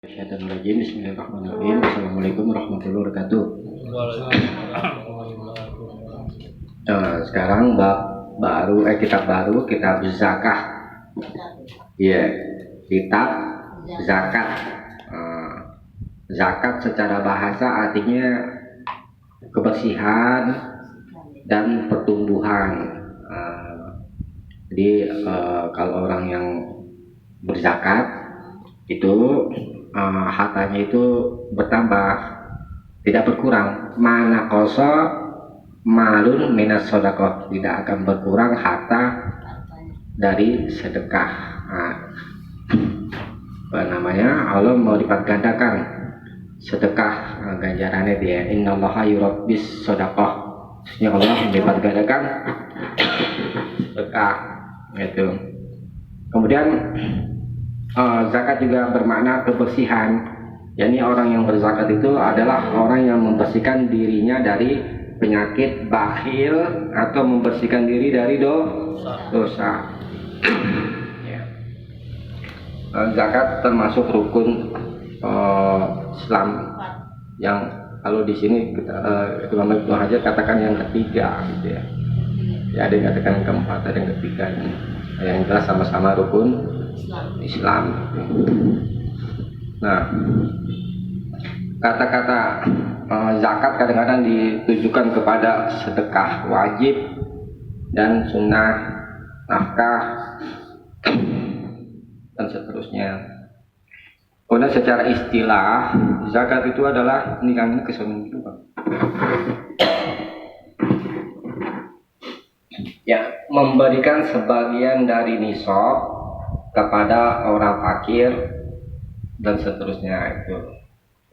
Bismillahirrahmanirrahim. Assalamualaikum warahmatullahi wabarakatuh. Sekarang kitab baru, kitab zakah. Kitab zakat. Zakat secara bahasa artinya kebersihan dan pertumbuhan. Jadi kalau orang yang berzakat itu hartanya itu bertambah, tidak berkurang. Mana koso malun minas sodakoh, tidak akan berkurang harta dari sedekah. Allah mau lipat gandakan sedekah ganjarannya dia. Innallaha yurabbis sodakoh. Maksudnya Allah melipat gandakan sedekah gitu. Kemudian zakat juga bermakna kebersihan. Yani orang yang berzakat itu adalah orang yang membersihkan dirinya dari penyakit bakhil atau membersihkan diri dari dosa. Zakat termasuk rukun Islam yang kalau di sini Imam Ibnu Hajar katakan yang ketiga gitu ya. Ya, ada yang katakan yang keempat, ada yang ketiga. Yang jelas sama-sama rukun Islam. Nah, kata-kata zakat kadang-kadang ditujukan kepada sedekah wajib dan sunnah, nafkah dan seterusnya. Kemudian secara istilah zakat itu adalah nikahnya keseluruhan hidup. Ya, memberikan sebagian dari nisab kepada orang fakir dan seterusnya itu.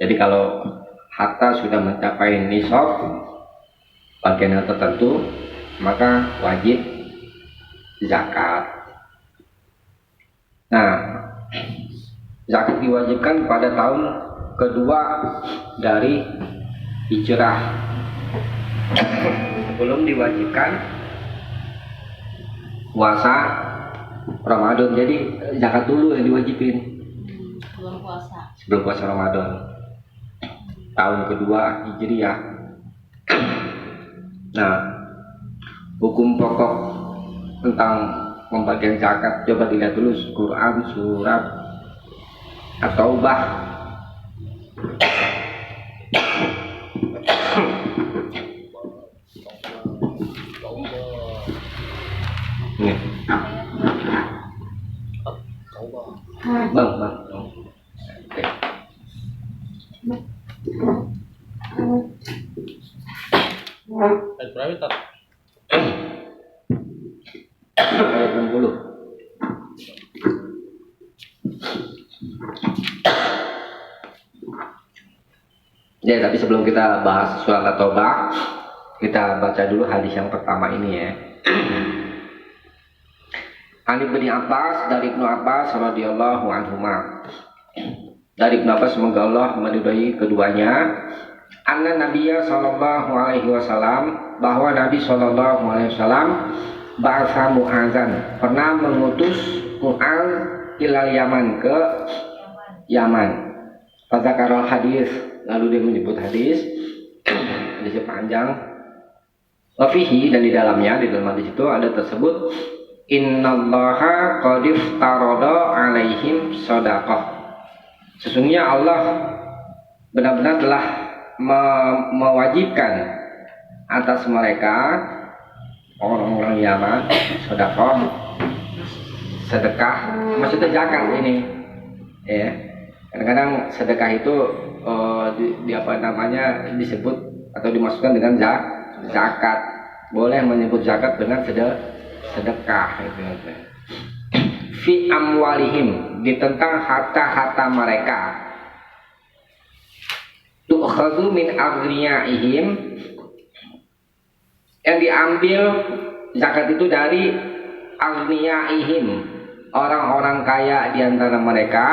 Jadi kalau harta sudah mencapai nisab bagian yang tertentu, maka wajib zakat. Nah, zakat diwajibkan pada tahun kedua dari hijrah. Sebelum diwajibkan puasa Ramadan, jadi zakat dulu yang diwajibin sebelum puasa Ramadan tahun kedua Hijriah. Nah, hukum pokok tentang pembagian zakat coba dilihat dulu Quran surat At-Taubah. Bang. Ayat 60. Ya, tapi sebelum kita bahas surat At-Taubah, kita baca dulu hadis yang pertama ini ya. An Ibnu Abbas, dari Ibnu Abbas radhiyallahu anhuma. Dari Ibnu Abbas, semoga Allah meridhai keduanya, anna Nabiyya sallallahu alaihi wasallam, bahwa Nabi sallallahu alaihi wasallam ba'atha Mu'adzan, pernah mengutus Mu'adz ilal Yaman, ke Yaman. Fadzakara hadis, lalu dia menyebut hadis panjang. Wa fihi, dan di dalam hadis itu ada tersebut innallaha qad iftarada alaihim shadaqah. Sesungguhnya Allah benar-benar telah mewajibkan atas mereka orang-orang Yaman sedekah, maksudnya zakat ini ya. Kadang-kadang sedekah itu disebut atau dimasukkan dengan zakat. Boleh menyebut zakat dengan sedekah itu. Fi amwalihim, di tentang harta-harta mereka. Tu'khadhu min aghniyaihim, yang diambil zakat itu dari aghniyaihim, orang-orang kaya di antara mereka.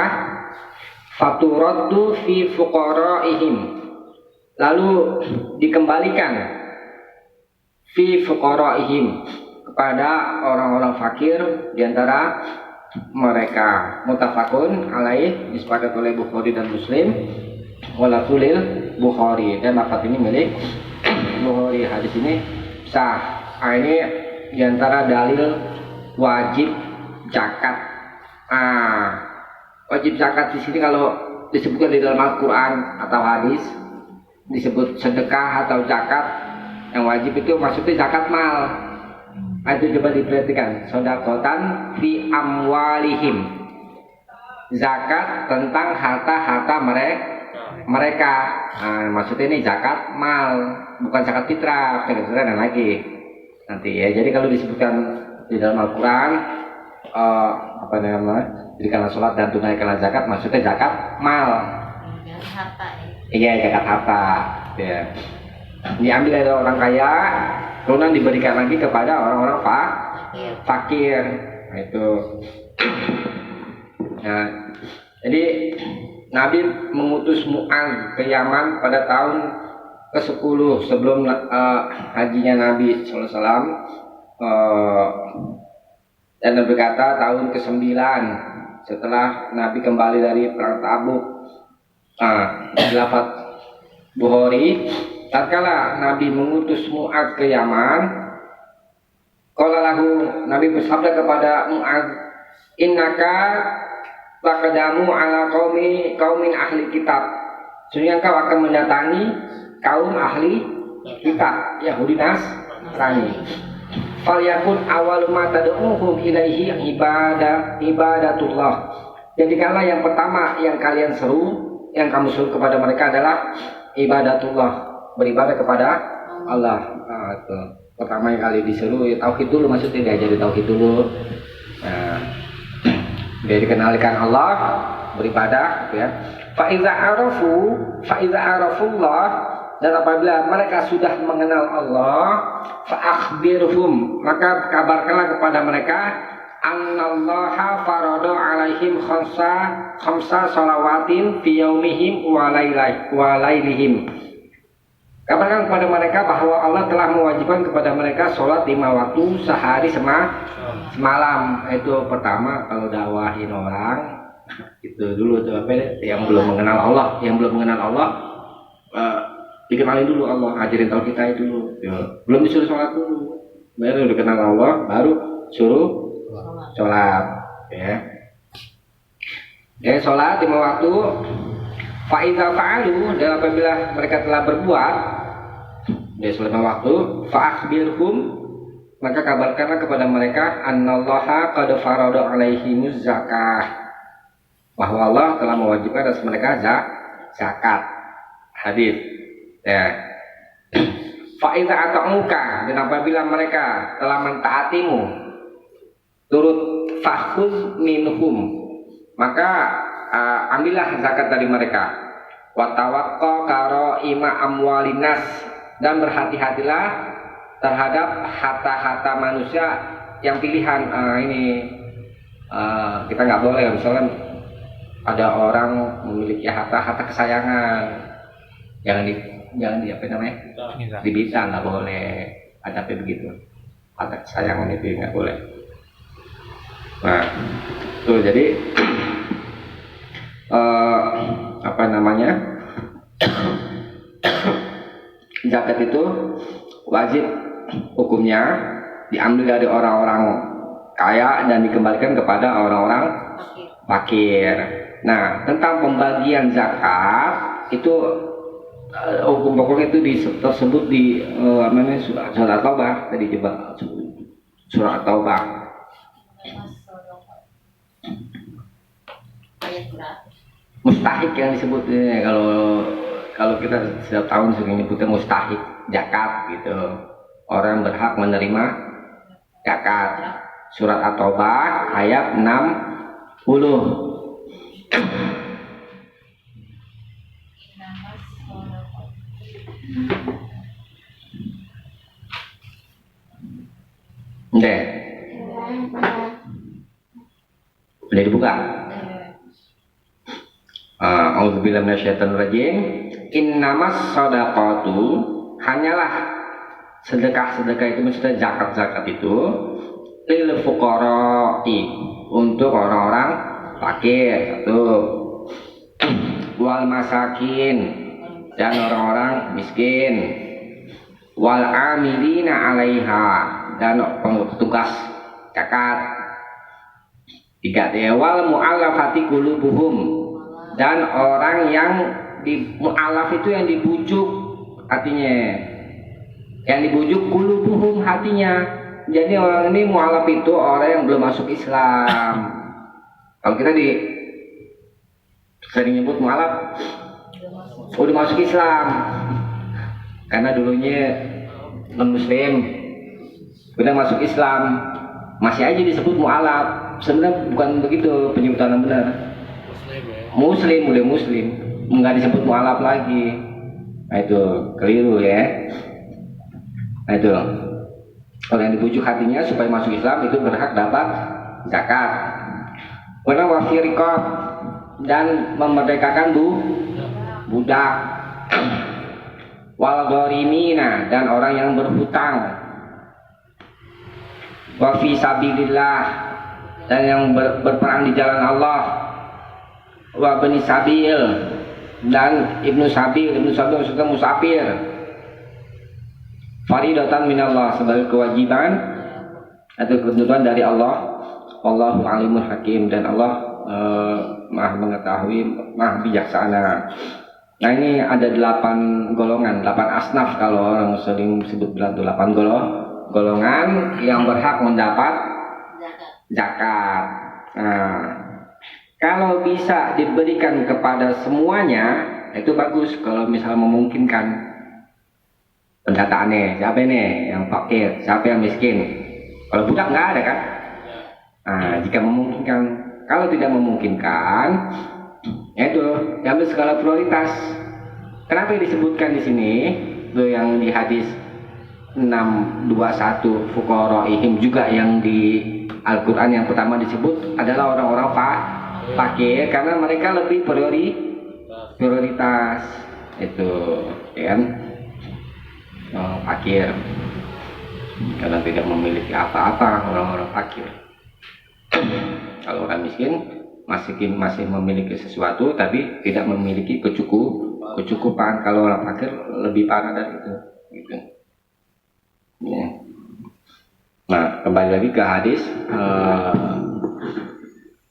Faturaddu fi fuqaraihim, lalu dikembalikan fi fuqaraihim, kepada orang-orang fakir di antara mereka. Muttafaqun alaih, disepakati oleh Bukhari dan Muslim. Walafulil Bukhari, dan lafaz ini milik Bukhari. Hadis ini sah. Ini diantara dalil wajib zakat. Wajib zakat di sini kalau disebutkan di dalam Al-Quran atau hadis disebut sedekah atau zakat, yang wajib itu maksudnya zakat mal. Itu coba diperhatikan, sodakotan fi amwalihim, zakat tentang harta-harta mereka. Maksudnya ini zakat mal, bukan zakat fitrah. Fitrah dan lagi nanti ya. Jadi kalau disebutkan di dalam Al-Quran apa namanya, jadikanlah sholat dan tunaikanlah zakat, maksudnya zakat mal. Iya, zakat harta. Ya. Diambil dari orang kaya, kemudian diberikan lagi kepada orang-orang fakir. Nah, itu. Nah, jadi Nabi mengutus Mu'adz ke Yaman pada tahun ke-10 sebelum hajinya Nabi SAW, dan berkata tahun ke-9 setelah Nabi kembali dari perang Tabuk. Lafaz Bukhari, tatkala Nabi mengutus Mu'adz ke Yaman, qala lahu, Nabi bersabda kepada Mu'adz, innaka laqadamu ala qaumin ahli kitab, sesungguhnya kau akan mendatangi kaum ahli kitab, Yahudi Nasrani. Falyakun awwalu ma tad'uhum ilaihi ibadatullah. Jadikanlah yang pertama yang kalian seru, yang kamu seru kepada mereka adalah ibadatullah, beribadah kepada Allah. Itu pertama yang kali diseru ya, tauhid dulu, maksudnya diajari tauhid dulu. Dia dikenalkan Allah, beribadah, gitu ya. Fa iza arafullah, dan apabila mereka sudah mengenal Allah, fa akhbirhum, maka kabarkanlah kepada mereka, annallaha farada alaihim khamsa salawatin fi yaumihim wa lailihim. Kabarkan kepada mereka bahwa Allah telah mewajibkan kepada mereka sholat 5 waktu sehari semalam. Itu pertama kalau dakwahin orang itu dulu tuh, yang belum mengenal Allah, dikenalin dulu Allah, ajarin tahu kita itu dulu. Belum disuruh sholat dulu, baru dikenal Allah, baru suruh sholat. Sholat 5 waktu. Fa'idha fa'alu, dan apabila mereka telah berbuat selama waktu, fa'akhbirhum, maka kabarkanlah kepada mereka, annallaha qad farada alaihimuz zakah, bahwa Allah telah mewajibkan atas mereka zakat. Hadis. Fa'idha ata'muka, dan apabila mereka telah mentaatimu, turut fakhuz minhum, maka ambillah zakat dari mereka. Wa tawaqqa karaima amwalinas, dan berhati-hatilah terhadap harta-harta manusia yang pilihan. Kita nggak boleh, misalkan ada orang memiliki harta kesayangan, jangan di apa namanya, dibita, nggak boleh. Ada begitu, harta kesayangan itu nggak boleh. Nah, tuh jadi zakat itu wajib hukumnya diambil dari orang-orang kaya dan dikembalikan kepada orang-orang fakir. Nah, tentang pembagian zakat itu hukum pokoknya itu tersebut di surah At-Taubah. Tadi coba surah At-Taubah. Mustahik yang disebutnya, kalau kita setiap tahun sering nyebutnya mustahik zakat gitu. Orang berhak menerima zakat. Surat At-Taubah ayat 60. Boleh dibuka? A'udzubillahi minasyaitonir rajim. Innamas shadaqatu, hanyalah sedekah-sedekah itu, maksudnya zakat-zakat itu, lil fuqara'i, untuk orang-orang fakir satu, wal masakin dan orang-orang miskin, wal amilina 'alaiha dan petugas zakat. Tiga, wal mu'allafati qulubuhum dan orang yang di mu'allaf itu yang dibujuk hatinya, yang dibujuk qulubuhum hatinya. Jadi orang ini mu'allaf itu orang yang belum masuk Islam. Kalau kita sering nyebut mu'allaf udah masuk Islam karena dulunya non muslim, udah masuk Islam masih aja disebut mu'allaf. Sebenarnya bukan begitu penyebutan yang benar. Muslim udah muslim, nggak disebut mu'allaf lagi. Nah itu keliru ya. Nah itu kalau yang dibujuk hatinya supaya masuk Islam itu berhak dapat zakat. Kemudian wafiriqah dan memerdekakan budak, wal gharimina dan orang yang berhutang, wa fi sabilillah dan yang berperang di jalan Allah, wa bani sabil dan ibnu sabil maksudnya musafir, faridatan minallah sebagai kewajiban atau ketentuan dari Allah. Wallahu alimul hakim dan Allah maha mengetahui, maha bijaksana. Nah ini ada 8 golongan, 8 asnaf kalau orang sering sebut bilang 8 golongan yang berhak mendapat zakat. Nah, kalau bisa diberikan kepada semuanya itu bagus. Kalau misalnya memungkinkan pendataannya, siapa ini yang fakir, siapa yang miskin. Kalau budak nggak ada kan? Nah, jika memungkinkan. Kalau tidak memungkinkan, itu diambil skala prioritas. Kenapa disebutkan di sini? Itu yang di hadis 621 fuqaraihim juga yang di Al-Quran yang pertama disebut adalah orang-orang fakir karena mereka lebih prioritas itu kan fakir karena tidak memiliki apa-apa orang-orang fakir. Kalau orang miskin masih memiliki sesuatu tapi tidak memiliki kecukupan. Kalau orang fakir lebih parah dari itu gitu. Ya. Nah, kembali lagi ke hadis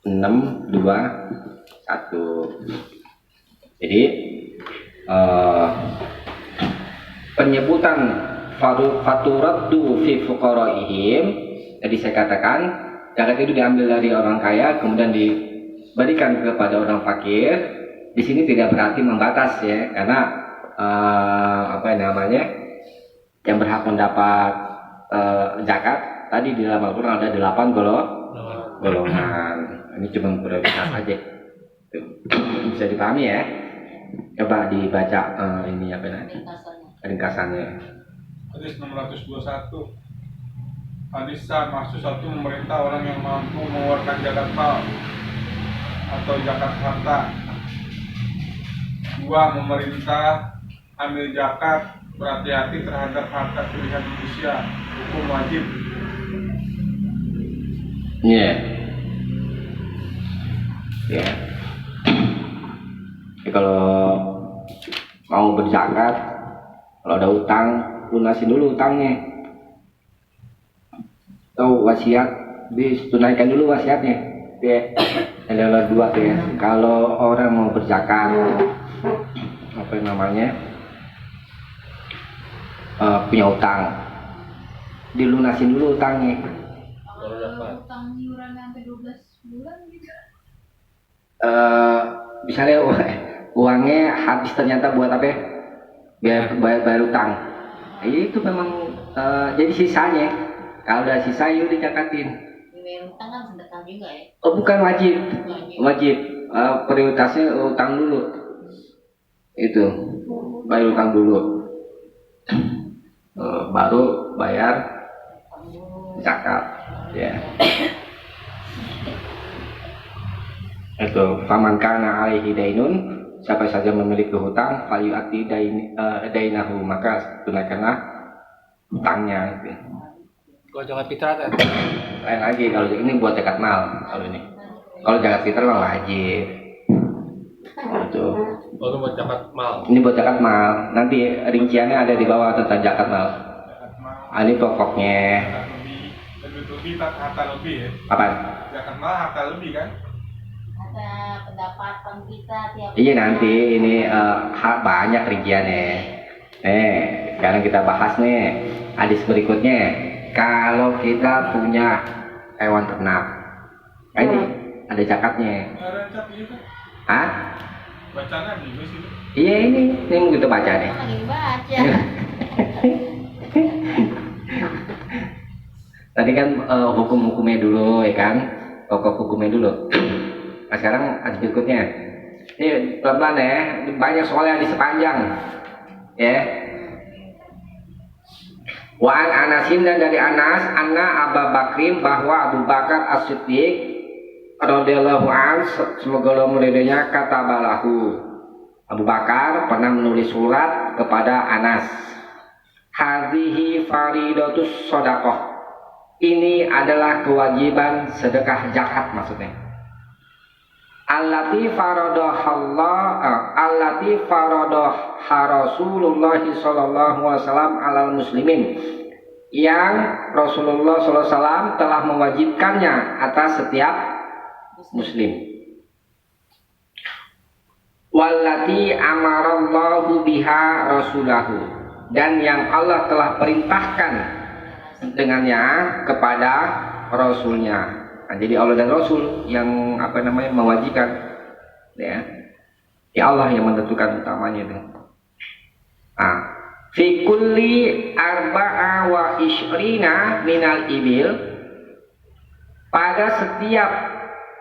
621. Jadi penyebutan faturaddu fi fuqaraihim, jadi saya katakan zakat itu diambil dari orang kaya kemudian diberikan kepada orang fakir. Di sini tidak berarti membatas ya, karena yang berhak mendapat zakat tadi di dalam Al-Quran ada 8 golongan. Ini cuma prioritas aja. Bisa dipahami ya. Coba dibaca ini apa namanya? Ringkasannya. Hadis 621. Hadis maksud 1 memerintah orang yang mampu mengeluarkan zakat mal atau zakat harta. 2 memerintah ambil zakat, berhati-hati terhadap harta pilihan manusia, hukum wajib. Yeah. Ya. Jadi kalau mau berzakat, kalau ada utang, lunasin dulu utangnya. Atau wasiat, ditunaikan dulu wasiatnya. Ya. Ada 2 tuh ya. Kalau orang mau berzakat, punya utang, dilunasin dulu utangnya. Utang iuran sampai 12 bulan gitu. Misalnya uangnya habis ternyata buat apa? Biar bayar utang. Itu memang jadi sisanya. Kalau udah sisa yuk dicakatin. Bayar utang kan sedekah juga ya? Oh bukan wajib. Wajib. Prioritasnya utang dulu. Itu bayar utang dulu. Baru bayar zakat. Ya. Itu faman kana alaihi dainun, siapa saja memiliki hutang falyu'ti dainahu, maka tunaikanlah hutangnya gitu. Kalau zakat fitrah teh. Lain lagi kalau ini buat zakat mal kalau ini. Kalau zakat fitrah mah wajib. Gitu. Kalau buat zakat mal. Ini buat zakat mal. Nanti rinciannya ada di bawah tentang zakat mal. Zakat mal, Ini pokoknya. zakat lebih harta lebih ya. Apa? Zakat mal harta lebih kan? Ada pendapatan kita tiap Iya nanti ini banyak rinciannya. Sekarang kita bahas nih hadis berikutnya. Kalau kita punya hewan ternak, ini ada zakatnya. Ada cap itu. Hah? Bacanya di sih. Iya ini mau kita baca nih. lagi baca. Tadi kan hukum-hukumnya dulu ya kan, pokok hukumnya dulu. Nah sekarang hadis berikutnya. Ini pelan-pelan ya, banyak soalnya di sepanjang. Ya. Wa'an Anasin dan dari Anas, anna Abu Bakrin bahwa Abu Bakar As-Siddiq radhiyallahu an semoga Allah meridainya kata balahu. Abu Bakar pernah menulis surat kepada Anas. Hadhihi faridatus shadaqah. Ini adalah kewajiban sedekah zakat maksudnya. Allati faradah Rasulullah sallallahu alaihi wasallam alal muslimin, yang Rasulullah sallallahu alaihi wasallam telah mewajibkannya atas setiap muslim. Wallati amarallahu biha rasulahu, dan yang Allah telah perintahkan dengannya kepada Rasulnya. Nah, jadi Allah dan Rasul yang mewajibkan, ya. Ya Allah yang menentukan utamanya itu. Ah, fi kulli arba'a wa ishrina minal ibil, pada setiap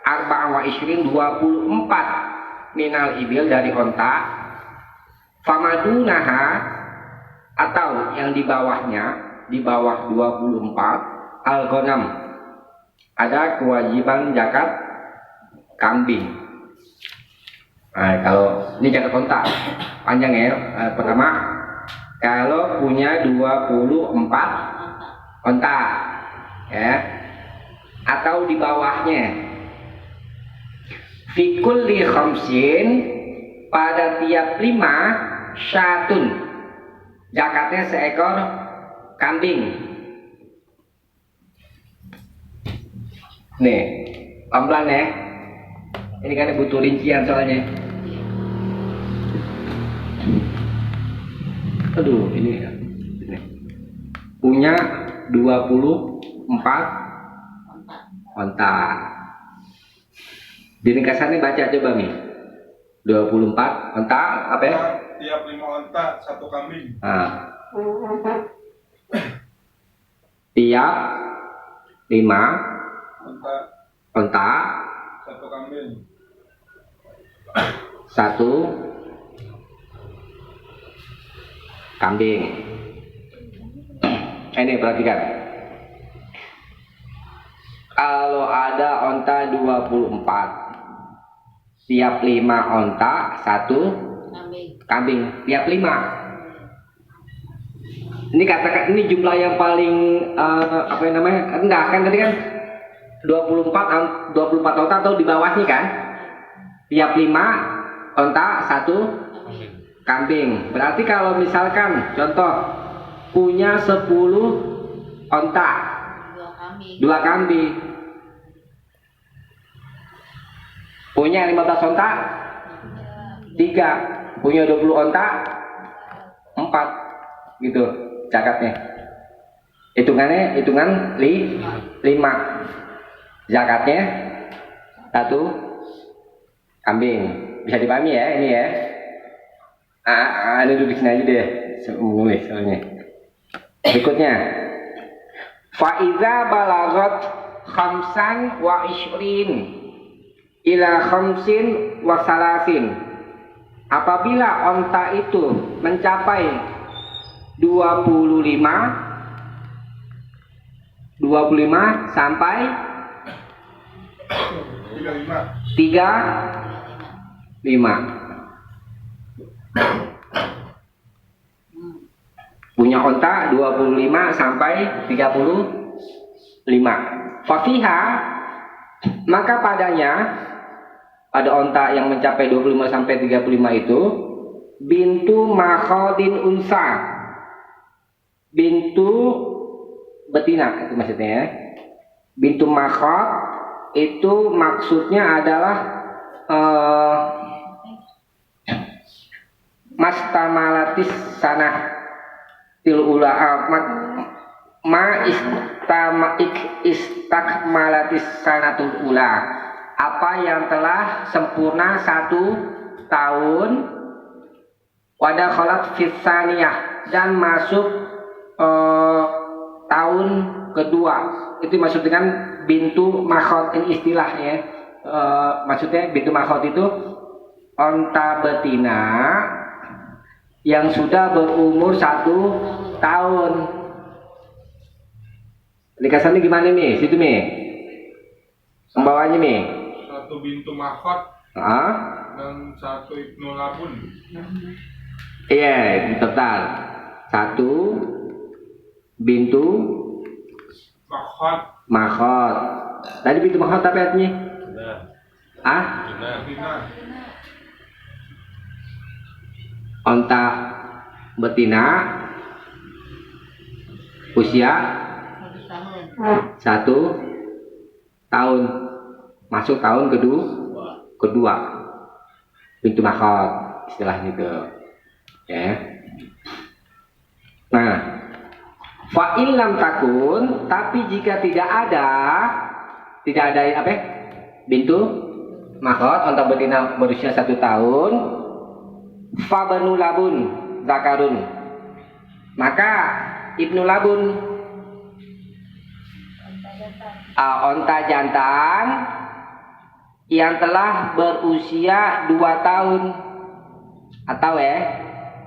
arba'a wa ishrin 24 minal ibil dari onta, famadunaha, atau yang di bawahnya, di bawah 24 al-ghanam, ada kewajiban zakat kambing. Nah, kalau ini zakat onta panjang ya. Pertama, kalau punya 24 onta ya, atau di bawahnya, fi kulli khamsin, pada tiap 5 syatun, zakatnya seekor kambing. Nih, pelan-pelan ya. Ini kan butuh rincian soalnya. Aduh, ini punya 24 onta. Di ringkasannya baca coba nih. 24 onta apa ya? Tiap 5 onta 1 kambing. Nah. Tiap 5 onta 1 kambing. 1 kambing. Ini perhatikan. Kalau ada onta 24, tiap 5 onta 1 kambing. Tiap 5. Ini katakan ini jumlah yang paling rendah kan tadi kan 24 onta atau di bawahnya kan? Tiap 5 onta 1 kambing. Berarti kalau misalkan contoh punya 10 onta, 2 kambing. Punya 15 onta 3. Punya 20 onta 4. Gitu zakatnya. Hitungan 5. Zakatnya 1 kambing. Bisa dipahami ya ini ya. Ini duduk sini aja deh. Menulis soalnya. Berikutnya. Fa iza balagat khamsan wa ishrin ila khamsin wa salasin. Apabila onta itu mencapai 25 sampai 35. Punya onta 25 sampai 35. 5. Fafiha, maka padanya pada onta yang mencapai 25 sampai 35 itu bintu makhodin unsa, bintu betina itu maksudnya ya. Bintu makhod itu maksudnya adalah mastamalatis sanah tilula ma istakmalatis sanatul ula, apa yang telah sempurna 1 tahun, wada kholat fisaniyah, dan masuk tahun kedua. Itu maksud dengan bintu makhot, ini istilahnya. Maksudnya bintu makhot itu onta betina yang sudah berumur 1 tahun. Dikasannya gimana nih? Situ nih. Pembawanya nih. 1 bintu makhot dan 1 ibnu labun. Iya, total 1 bintu makhot. Tadi bintu makhot apa artinya? Benar. Onta betina usia 1 tahun, masuk tahun kedua. Bintu makhot istilahnya itu. Ya. Nah, fa in lam takun, tapi jika tidak ada apa? Bintu makhot, onta betina berusia 1 tahun, fa banu labun zakarun, maka ibnu labun, onta jantan yang telah berusia 2 tahun, atau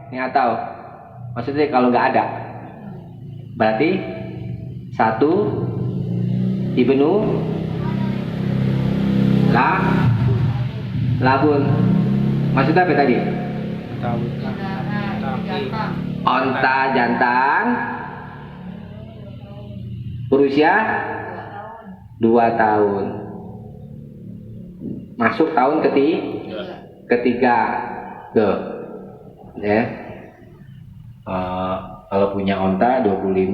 ini atau maksudnya kalau nggak ada berarti 1 ibnu labun. Maksudnya apa tadi? Onta jantan berusia 2 tahun, masuk tahun ketiga. Tuh, ya. Kalau punya onta 25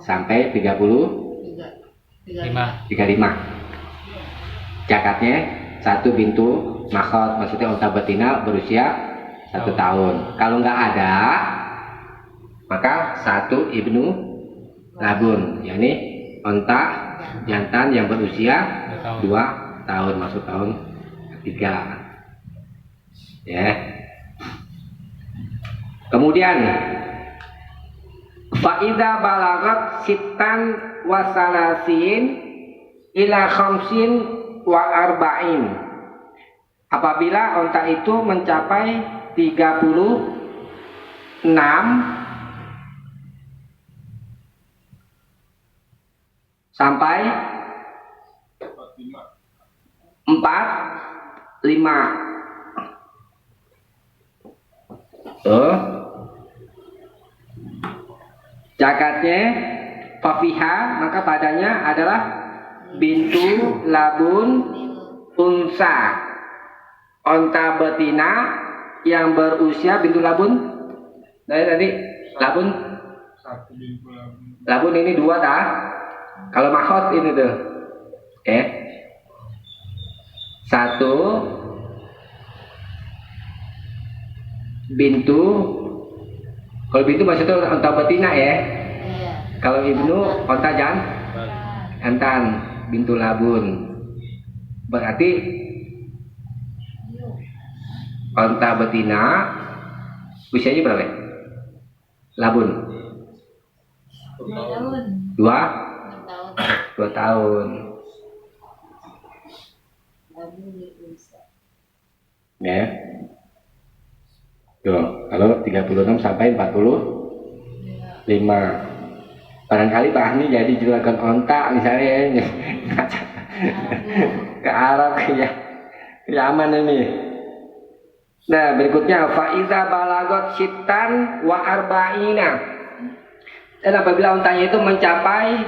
sampai 35. Zakatnya 1 bintu makhot, maksudnya onta betina berusia 1 tahun. Kalau nggak ada, maka 1 ibnu labun, yakni onta jantan yang berusia 2 tahun, masuk tahun ketiga. Ya. Kemudian faida balagat sitan wasalasin ila khamsin wa arba'in, apabila onta itu mencapai 36 sampai 45. Zakatnya fafiha, maka padanya adalah bintu labun unsa, onta betina yang berusia bintu labun. Tadi labun 1 bintu labun. Labun ini 2 dah. Kalau makhot ini tuh, 1 bintu. Kalau bintu maksudnya onta betina ya. Kalau ibnu onta jantan, bintu labun. Berarti onta betina usianya berapa? Labun 2 tahun. Ya. Tuh, kalau 36 sampai 45. Barangkali Pak Ahmi jadi juragan onta misalnya ke Arab ya. Yaman ini. Nah, berikutnya faiza balagot sitan wa arba'ina. Dan apabila ontanya itu mencapai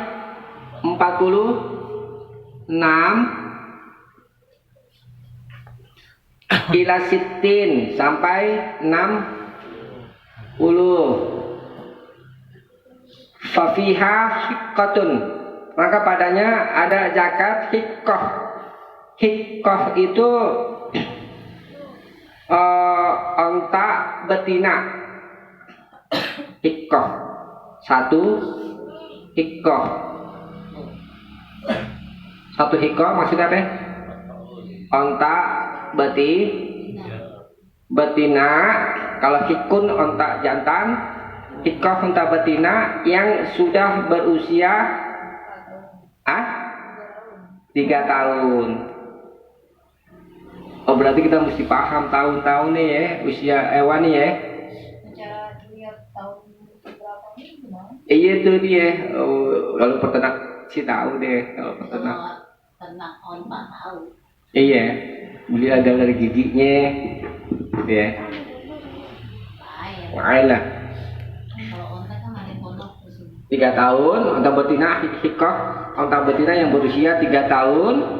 ila sittin sampai 60. Fafiha hiqqatun, maka padanya ada zakat hiqqah. Hiqqah itu onta betina. Hiqqah, satu hiqqah. Satu hiqqah maksudnya apa? Onta betina. Kalau hikun onta jantan, hiqqah onta betina yang sudah berusia 3 tahun. Oh, berarti kita mesti paham tahun-tahun nih ya, usia hewan nih ya. Cara lihat tahun berapa ini gimana? Iya tuh dia. Oh, lalu peternak sih tahu deh kalau peternak. Ternak onta tahu. Iya, beli ada dari giginya, gitu ya. Lain lah. Kalau onta kan ada pondok di sini. 3 tahun, onta betina hiqqah, onta betina yang berusia 3 tahun.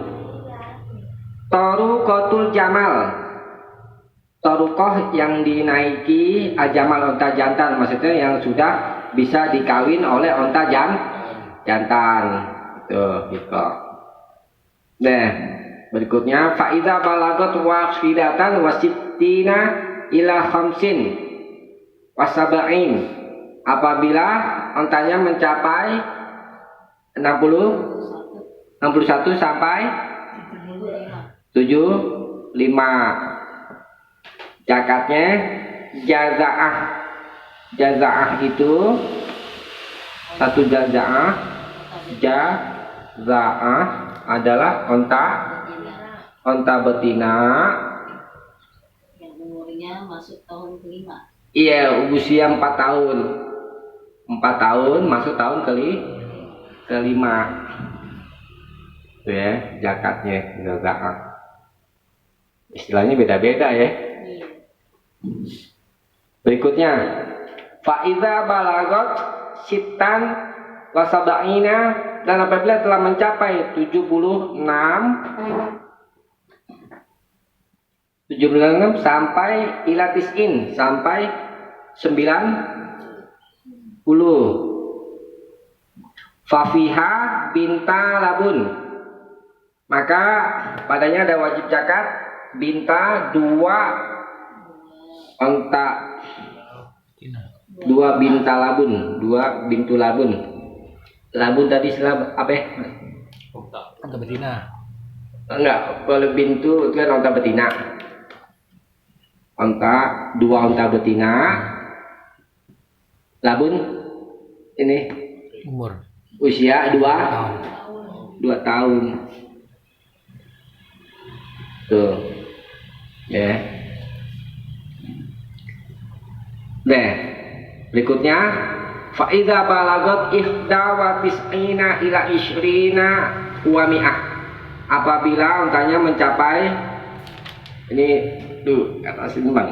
Taruqatul jamal, taruqah yang dinaiki jamal onta jantan, maksudnya yang sudah bisa dikawin oleh onta jantan. Itu hiqqah. Nah, berikutnya faida balagot waqidatan wasittina ila khamsin wasabain, apabila ontanya mencapai 61 sampai 75, zakatnya jazaah. Jazaah itu satu jazaah adalah onta betina Yang umurnya masuk tahun ke-5. iya usia 4 tahun. 4 tahun masuk tahun ke-5. Itu ya zakatnya jazaah. Istilahnya beda-beda ya. Berikutnya faiza balagot sitan wasaba'ina, dan apabila telah mencapai 76 sampai ilatisin sampai 90, fafiha binta labun, maka padanya ada wajib zakat binta 2 onta, 2 binta labun, 2 bintu labun. Labun tadi istilah apa ya? Onta betina. Enggak, kalau bintu itu kan onta betina. Onta, 2 onta betina. Labun ini Umur usia 2 tahun. Tuh. Ya. Nah, berikutnya faida balagot ihda wa tis'ina ila ishrina wa mi'ah, apabila ontanya mencapai ini tuh atas ini bang.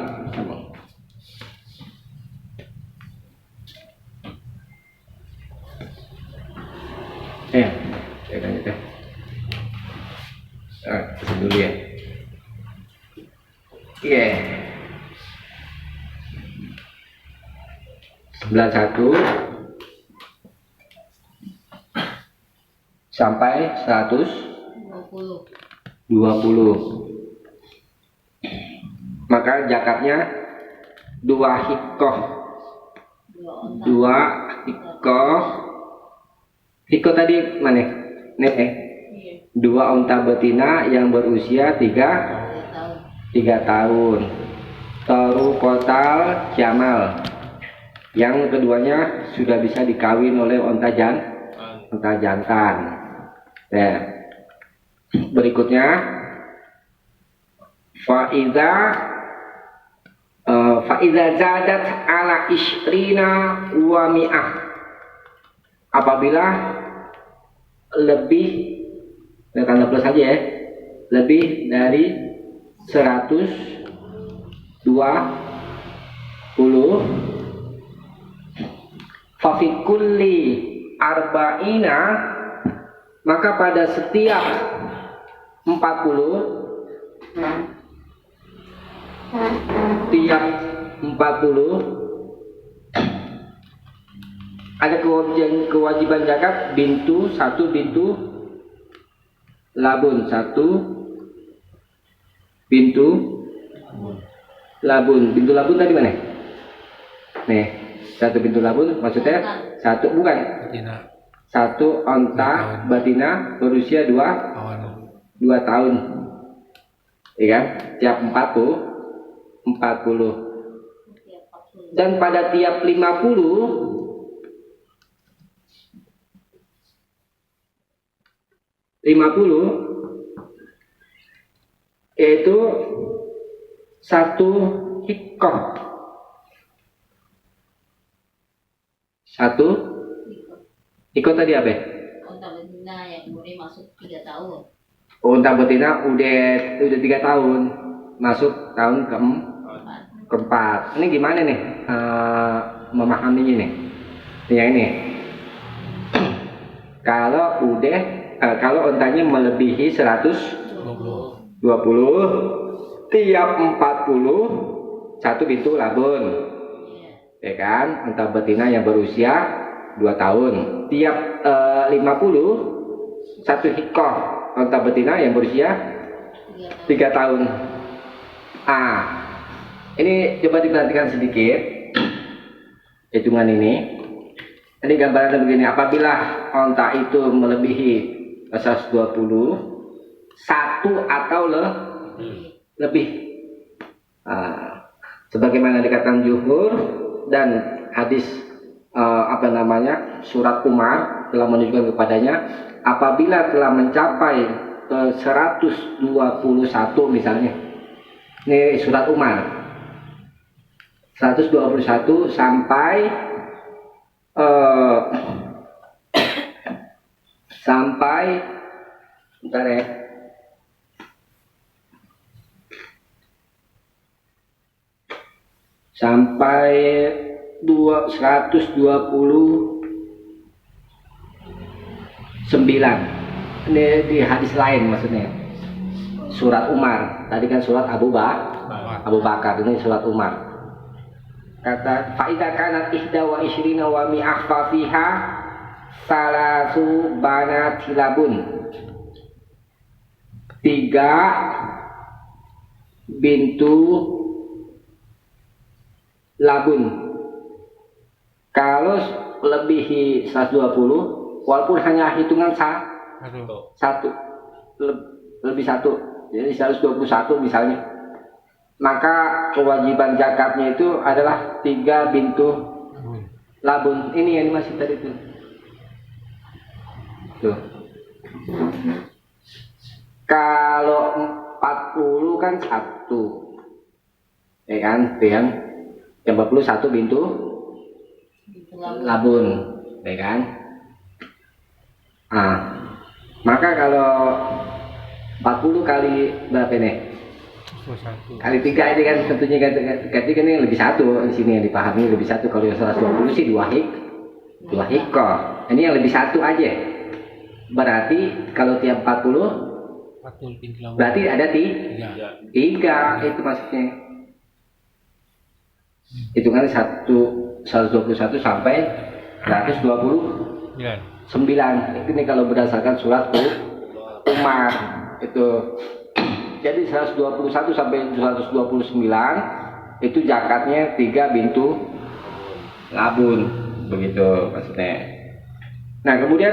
Saya tanya teh. Kesini dulu ya. Iya. 91 sampai 120. Maka zakatnya 2 hiqqah. 2 hiqqah. Hiqqah tadi mana? Nih 2 onta betina yang berusia 3 tahun. Taruqatul jamal, yang keduanya sudah bisa dikawin oleh onta jantan. Nah, berikutnya faiza zadat ala ishrina wa mi'ah, apabila lebih, tanda plus saja ya, lebih dari 120, fafikulli arba'ina Maka pada setiap 40 tiap 40 ada kewajiban zakat satu bintu labun, satu bintu labun. Bintu labun tadi mana? Nih, satu bintu labun maksudnya satu bukan. Betina. Satu onta betina berusia 2 tahun. Iya kan? Tiap 40. Dan pada tiap 50 yaitu satu hikkoh. Satu hikkoh tadi apa? Unta betina yang umurnya masuk 3 tahun. Unta betina udah 3 tahun, masuk tahun keempat. Ini gimana nih memahaminya nih? Yang ini. Kalau untanya melebihi 120, tiap 40 satu bintu labun, ya kan? Unta betina yang berusia 2 tahun. Tiap 50 satu hikoh unta betina yang berusia 3 tahun. Ini coba diperhatikan sedikit hitungan ini. Ini gambarannya begini, apabila onta itu melebihi 120 satu atau lebih, sebagaimana dikatakan Jumhur dan hadis surat Umar telah menunjukkan kepadanya, apabila telah mencapai 121 misalnya, ini surat Umar 121 sampai bentar ya, sampai 129. Ini di hadis lain maksudnya. Surat Umar. Tadi kan surat Abu Bakar. Ini surat Umar. Kata faida kanat ihda wa ishrina wa mi'ah fa fiha salasu banati labun, 3 bintu labun. Kalau lebihi 120 walaupun hanya hitungan satu lebih satu, jadi 121 misalnya, maka kewajiban zakatnya itu adalah 3 bintu labun. Ini yang masih tadi tuh. Kalau 40 kan 1, ya kan? Yang 40 1 bintu labun, ya kan? Maka kalau 40 kali berapa nih? Kali 3 ini kan tentunya ganti kan ini lebih 1 di sini yang dipahami lebih 1. Kalau yang 120 sih 2 hikoh. Ini yang lebih 1 aja. Berarti kalau tiap 40 berarti ada 3 itu maksudnya. Hitungan 121 sampai 129. Ini kalau berdasarkan surat Umar itu. Jadi 121 sampai 129 itu zakatnya 3 bintu labun, begitu maksudnya. Nah kemudian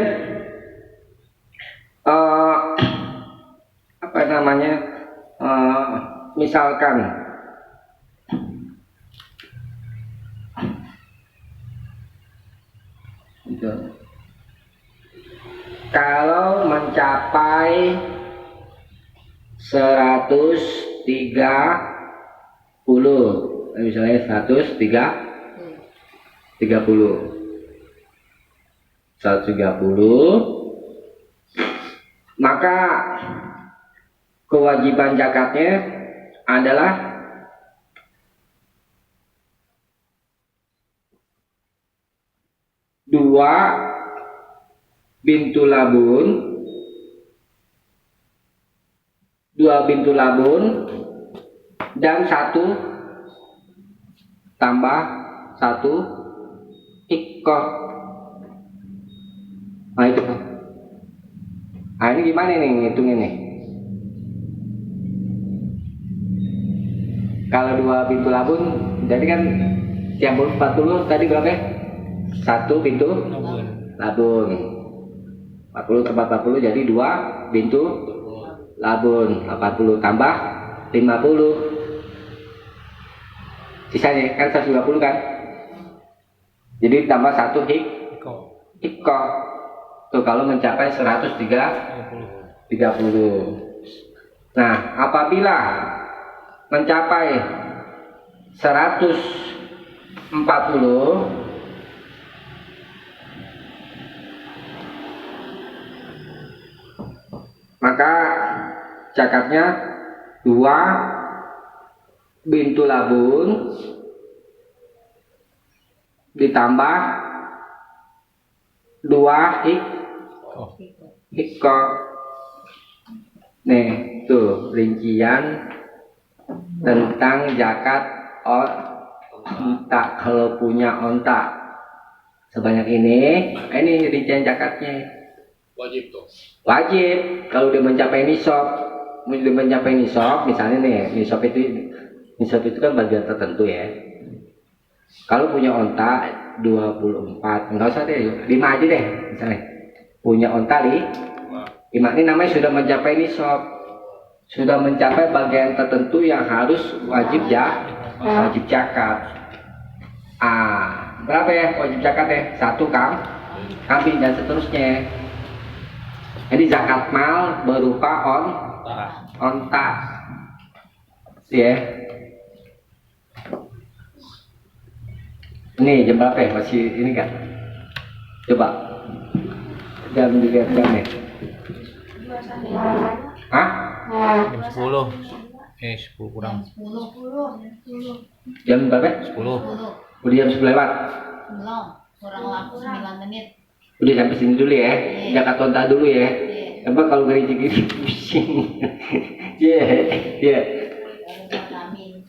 misalkan gitu, kalau mencapai 130, misalnya 130, maka kewajiban zakatnya adalah 2 bintu labun 2 bintu labun dan 1 tambah 1 hikkoh. Nah itu. Nah ini gimana nih ngitungin nih? Kalau 2 pintu labun, jadi kan yang 40 tadi berapa ya? 1 pintu labun. 40 tambah 40 jadi 2 pintu labun. 80 tambah 50. Sisanya kan 120 kan? Jadi tambah 1 hikkoh. Tuh kalau mencapai 130. Nah, apabila mencapai 140 maka zakatnya 2 bintu labun ditambah 2 hikkoh. Nih tuh rincian tentang zakat onta. Kalau punya onta sebanyak ini rincian zakatnya Wajib tuh. wajib. Kalau dia mencapai nisab, misalnya nih nisab itu kan bagian tertentu ya. Kalau punya onta 24, enggak usah deh, 5 aja deh misalnya. Punya onta 5 ini namanya sudah mencapai nisab, sudah mencapai bagian tertentu yang harus wajib zakat. Berapa ya wajib zakat ya? 1 kambing dan seterusnya. Jadi zakat mal berupa onta. Ya. Ini jam berapa ya? Masih ini kan? Coba. Jam dilihat jamnya. Hah? Jam 10. 10 kurang. 10. Jam berapa? 10. Udah jam 10 lewat. Belum. Kurang waktu 9 menit. Udah sampai sini dulu ya. Zakat onta dulu ya. Iya. Apa kalau gak gini pusing. Iya. Kambing.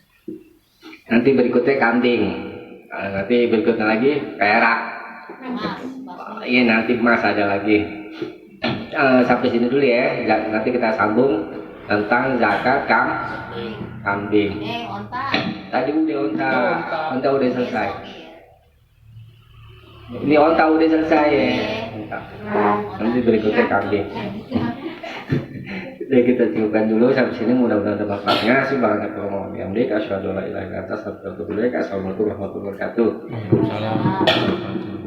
Nanti berikutnya kambing. Nanti berikutnya lagi perak. Mas. Iya nanti emas ada lagi. Sampai sini dulu ya. Nanti kita sambung tentang zakat kambing. Onta. Tadi udah onta udah selesai. Ini onta udah selesai ya. Nanti berikutnya kambing. Jadi kita cukupkan dulu sampai sini, mudah-mudahan ada manfaatnya. Subhanallah bihamdik asyhadu an la ilaha illa anta astaghfiruka wa atubu ilaik. Assalamualaikum warahmatullahi wabarakatuh. Waalaikumsalam.